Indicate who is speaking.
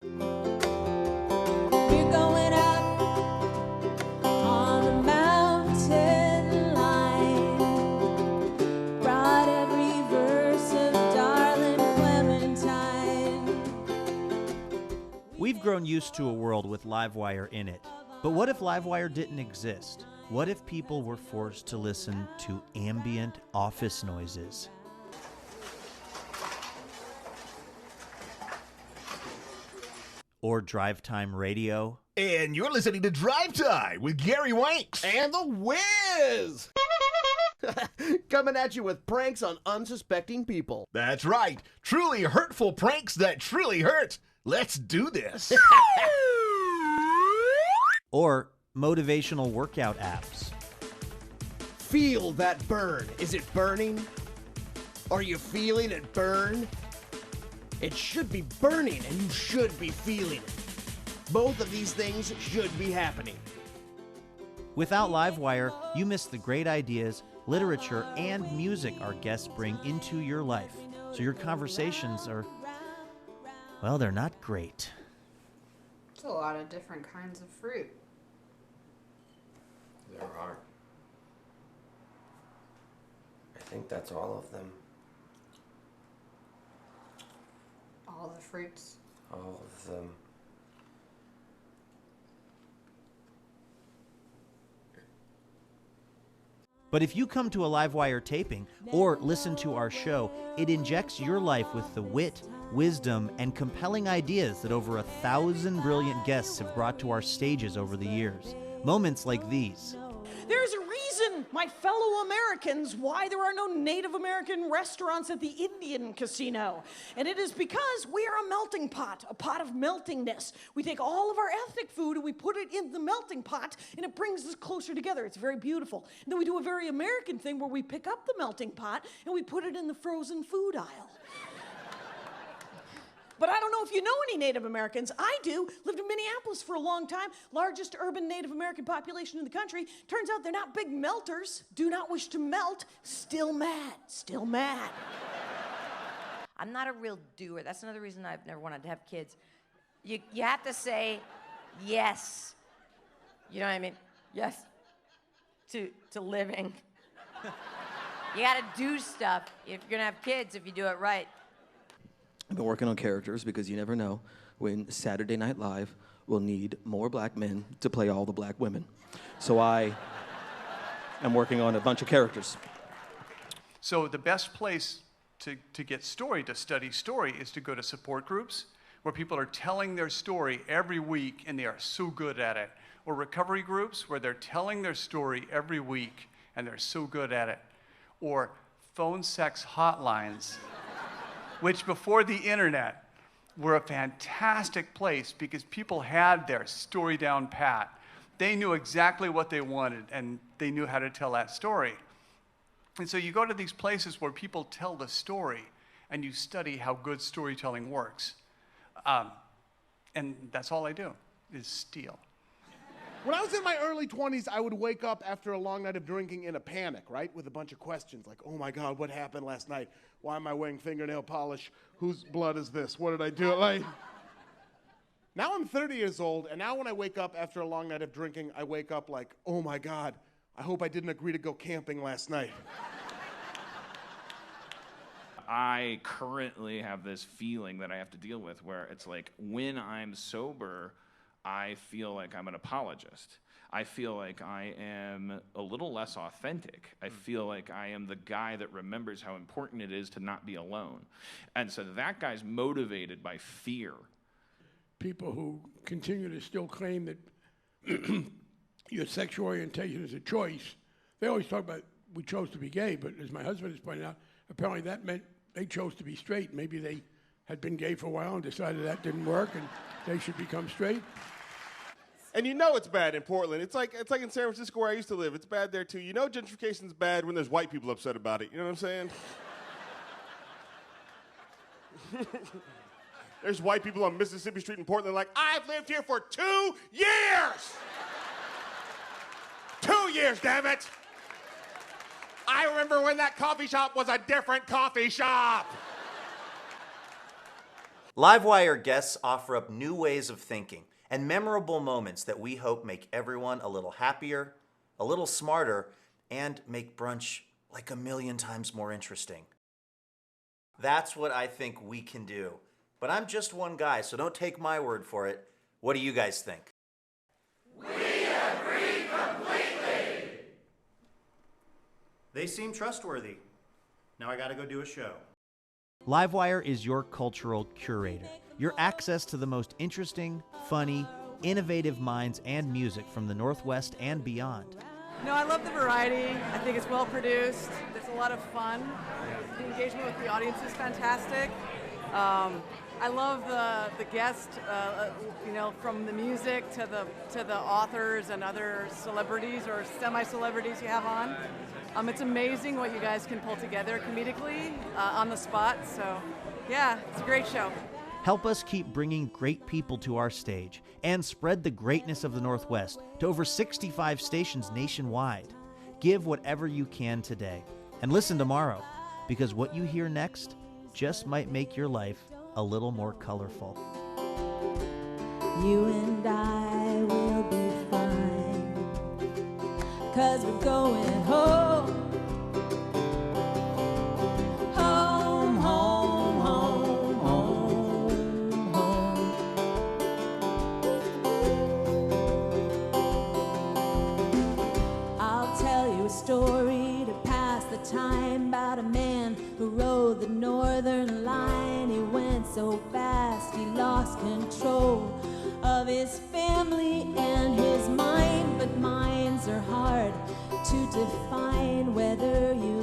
Speaker 1: We're going up on the mountain line. Brought every verse of Darling Clementine.
Speaker 2: We've grown used to a world with Livewire in it. But what if Livewire didn't exist? What if people were forced to listen to ambient office noises? Or drive time radio?
Speaker 3: And you're listening to Drive Time with Gary Wanks
Speaker 4: and The Wiz! Coming at you with pranks on unsuspecting people.
Speaker 3: That's right. Truly hurtful pranks that truly hurt. Let's do this.
Speaker 2: Or motivational workout apps.
Speaker 4: Feel that burn. Is it burning? Are you feeling it burn? It should be burning and you should be feeling it. Both of these things should be happening.
Speaker 2: Without Livewire, you miss the great ideas, literature, and music our guests bring into your life. So your conversations are, well, they're not great.
Speaker 5: It's a lot of different kinds of fruit.
Speaker 6: There are. I think that's all of them.
Speaker 5: All the fruits.
Speaker 6: All of them.
Speaker 2: But if you come to a Livewire taping or listen to our show, it injects your life with the wit, wisdom, and compelling ideas that over 1,000 brilliant guests have brought to our stages over the years. Moments like these.
Speaker 7: There's a reason, my fellow Americans, why there are no Native American restaurants at the Indian casino. And it is because we are a melting pot, a pot of meltingness. We take all of our ethnic food and we put it in the melting pot and it brings us closer together. It's very beautiful. And then we do a very American thing where we pick up the melting pot and we put it in the frozen food aisle. But I don't know if you know any Native Americans. I do. Lived in Minneapolis for a long time. Largest urban Native American population in the country. Turns out they're not big melters. Do not wish to melt. Still mad. Still mad.
Speaker 8: I'm not a real doer. That's another reason I've never wanted to have kids. You have to say yes. You know what I mean? Yes. To living. You gotta do stuff if you're gonna have kids if you do it right.
Speaker 9: I've been working on characters because you never know when Saturday Night Live will need more black men to play all the black women. So I am working on a bunch of characters.
Speaker 10: So the best place to get story, to study story, is to go to support groups where people are telling their story every week and they are so good at it. Or recovery groups where they're telling their story every week and they're so good at it. Or phone sex hotlines, which before the internet were a fantastic place because people had their story down pat. They knew exactly what they wanted and they knew how to tell that story. And so you go to these places where people tell the story and you study how good storytelling works. And that's all I do, is steal.
Speaker 11: When I was in my early 20s, I would wake up after a long night of drinking in a panic, right? With a bunch of questions like, oh my God, what happened last night? Why am I wearing fingernail polish? Whose blood is this? What did I do? Like, now I'm 30 years old, and now when I wake up after a long night of drinking, I wake up like, oh my God, I hope I didn't agree to go camping last night.
Speaker 12: I currently have this feeling that I have to deal with where it's like when I'm sober, I feel like I'm an apologist. I feel like I am a little less authentic. I feel like I am the guy that remembers how important it is to not be alone. And so that guy's motivated by fear.
Speaker 13: People who continue to still claim that your sexual orientation is a choice, they always talk about we chose to be gay, but as my husband has pointed out, apparently that meant they chose to be straight. Maybe they had been gay for a while and decided that didn't work and they should become straight.
Speaker 4: And you know it's bad in Portland. It's like in San Francisco where I used to live. It's bad there too. You know gentrification's bad when there's white people upset about it. You know what I'm saying? There's white people on Mississippi Street in Portland like, I've lived here for 2 years! 2 years, damn it! I remember when that coffee shop was a different coffee shop!
Speaker 2: Livewire guests offer up new ways of thinking and memorable moments that we hope make everyone a little happier, a little smarter, and make brunch like a million times more interesting. That's what I think we can do. But I'm just one guy, so don't take my word for it. What do you guys think?
Speaker 14: We agree completely.
Speaker 2: They seem trustworthy. Now I gotta go do a show. Livewire is your cultural curator, your access to the most interesting, funny, innovative minds and music from the Northwest and beyond.
Speaker 15: No, I love the variety. I think it's well produced. There's a lot of fun. The engagement with the audience is fantastic. I love the guest, you know, from the music to the authors and other celebrities or semi-celebrities you have on. It's amazing what you guys can pull together comedically on the spot. So, yeah, it's a great show.
Speaker 2: Help us keep bringing great people to our stage and spread the greatness of the Northwest to over 65 stations nationwide. Give whatever you can today and listen tomorrow, because what you hear next just might make your life a little more colorful.
Speaker 1: You and I will be fine, 'cause we're going home. Home, home, home, home, home. I'll tell you a story to pass the time about a man who rode the northern line. He went so fast he lost control of his family and his mind, but minds are hard to define, whether you